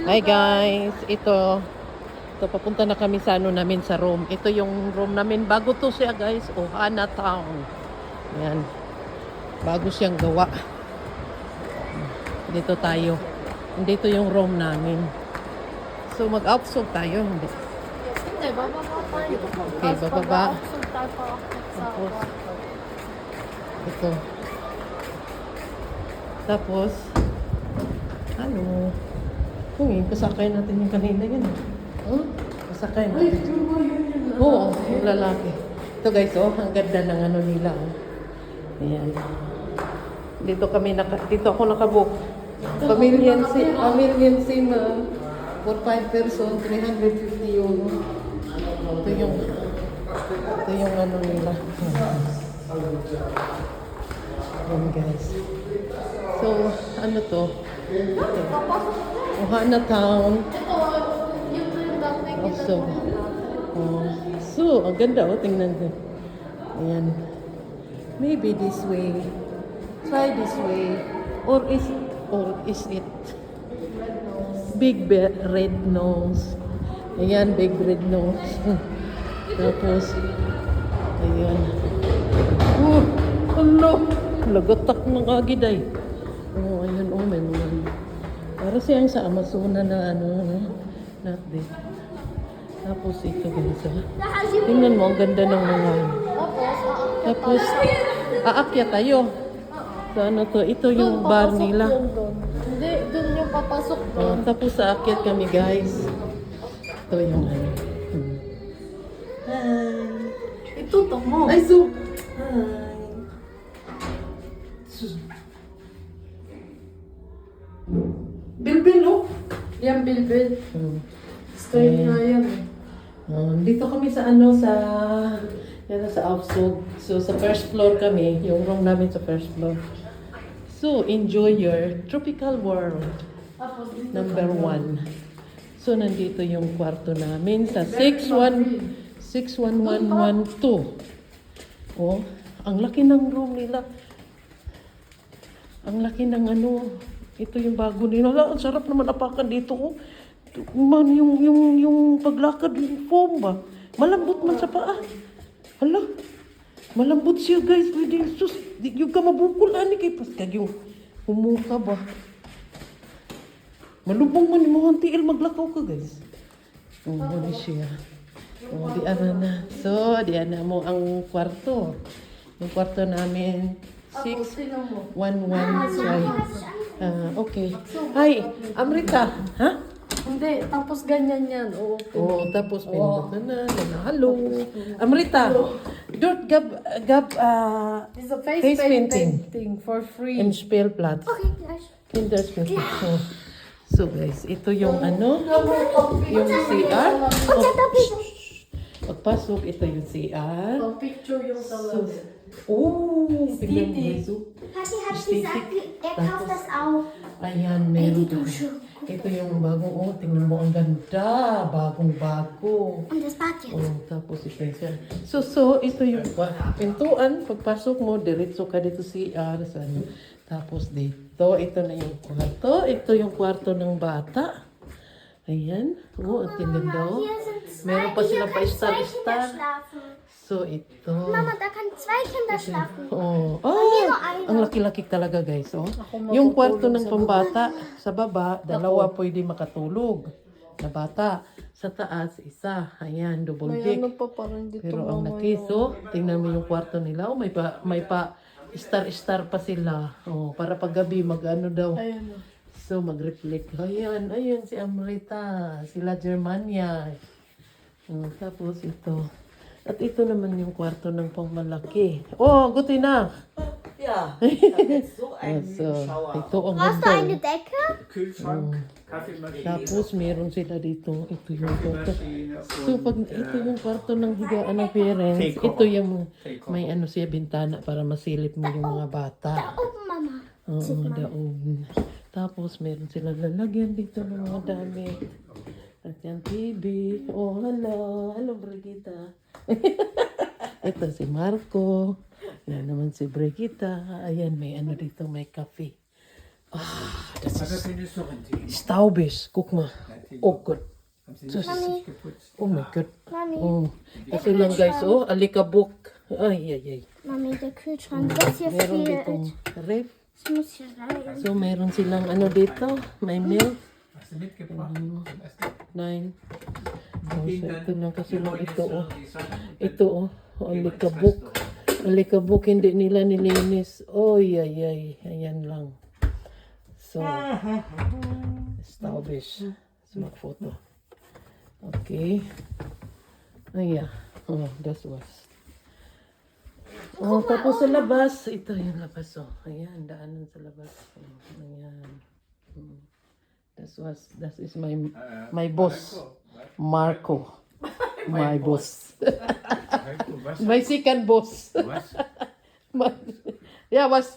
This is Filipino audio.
Hi guys, ito papunta na kami sa ano namin sa room. Ito yung room namin. Bago to siya guys, Ohana Town. Yan. Bago siyang gawa. Dito tayo. Dito yung room namin. So mag-outsog tayo. Hindi. Hindi, bababa tayo. Okay, bababa. Outside tayo pa sa Tapos, kwarto. ito. Tapos, ano? Uy, pasakay natin yung kanina yan. Huh? Pasakay natin. Oo, yung lalaki. Ito guys, oh, ang ganda ng ano nila. Oh. Ayan. Dito ako nakabook. Pamilyan sim, for 5 person, 350 euro. Ito yung ano nila. Ayan guys. So, ano to? Ito. Ohana Town. Ito, yung dating Also, so, ang ganda oh, tingnan ko. Ayan. Maybe this way. Try this way. Or is it big red nose? Ayan, big red nose. Tapos, ayan. Oh, hello. Lagatak ng agiday. Oh, ayan, oh, may mga. Para siyang sa Amazona na ano, not this. Tapos ito guys, ha? Tingnan mo, ang ganda ng mga. Tapos, aakyat tayo. So ano to? Ito yung bar nila. Hindi, dun yung papasok doon. Oh, tapos aakyat kami guys. Ito yung ano. Hi! Itutok mo. Ay, so! Hi! Bilbil, oh! Yan, bilbil. Straight Ayan. na yan eh. Dito kami sa ano sa outsog. So sa first floor kami, yung room namin sa first floor. So enjoy your tropical world. Tapos dito. Number 1. So nandito yung kwarto namin sa 61112. Oh, ang laki ng room nila. Ang laki ng ano. Ito yung bago nila. Ang sarap naman apakan dito. Oh. Man, yung paglakad, yung foam ba? Malambot man sa paa. Hala, malambot siya guys. Pwede, sus, yung ka mabukol, ani kay paskag yung humuka ba? Malubong man yung mga tiil maglakaw ka guys. Ano siya. Di ana na. So, di ana mo ang kwarto. Yung kwarto namin, Tapos, tinan mo. 611. Okay. Hi, Amrita. Ha? Hindi, tapos ganyan yan. Oo. Oo, tapos pinindot na. Hello. Amrita, dort gab It's a face, Face painting. painting for free. in Spielplatz. Okay, guys. In der Spielplatz. So guys, ito yung ano, yung CR. Pagpasok, ito yung CR. So, picture yung sa So, lobby. tingnan mo Sticky. guys. Hatti hat gesagt, er kauft das auch. Ayan, meron din. Ito yung bagong, oh, tingnan mo, ang ganda. Bagong-bago. Und das Bad jetzt. Oh, tapos ito siya. So, ito yung pintuan. Pagpasok mo, diretso ka dito CR. Ano. Tapos dito, ito na yung kwarto. Ito yung kwarto ng bata. Ayan. Oh, ang ganda. Oh. Hier sind zwei, Meron pa hier silang können zwei Kinder pa-star-star. schlafen. So, ito. Mama, da können zwei Kinder schlafen. Oh, Hier nur ang einer. laki-laki talaga guys. Oh. Ako Yung kwarto matutulog ng sa pambata, sa baba, dalawa pwede makatulog na bata. Sa taas, isa. Ayan, double May deck. ano pa parang dito Pero ang mama laki. yung- So, tingnan mo yung kwarto nila. Oh, may pa star pa sila. Oh, para pag gabi mag-ano daw. Ayan o. So, mag-reflect. Ayan, ayun si Amrita. Sila Germania. Tapos ito. At ito naman yung kwarto ng pangmalaki. Oh, good enough. Ja, da ist so ein So, Schauer. ito ang Brauchst du ganda. eine Decke? Kühlschrank, Kaffeemaschine. Tapos meron sila dito. Ito yung kwarto. So, pag ito yung kwarto ng higaan ng parents, ito yung may ano siya bintana para masilip mo yung mga bata. Da oben, Mama. Oo, daog. Tapos meron silang lalagyan dito ng mga damit. At yung TV. Oh, hello. Hello, Brigitte. Ito si Marco. Yan naman si Brigitte. Ayan, may ano dito, may cafe. Das Aber ist findest du ein Thema? staubig. Guck mal. Oh Gott. Haben sie Das nicht ist, richtig geputzt? oh mein Gott. Mami, Oh. Kasi lang guys, oh. Alikabok. Ay, ay, ay. Mami, der Kühlschrank, das hier Meron fehlt. ditong ref. Das muss hier rein. So, meron silang ano dito. May milk. Hast du mitgebracht? Zum Essen? Nein. Oh, so, Kindern, ito lang kasi wir lang wollen ito, jetzt oh. die Sachen- Ito, oh. Alikabok. Alikabok, hindi nila nilinis. Oy, ay, ay. Ayan lang. So, staubig. So, mag-photo. Okay. Ayan. Oh, that was. Oh, tapos sa labas. Ito yung labas, oh. Ayan, daanan sa labas. Oh, ayan. That is my boss. Marco. My boss. Was? My second boss. Was? Yeah, was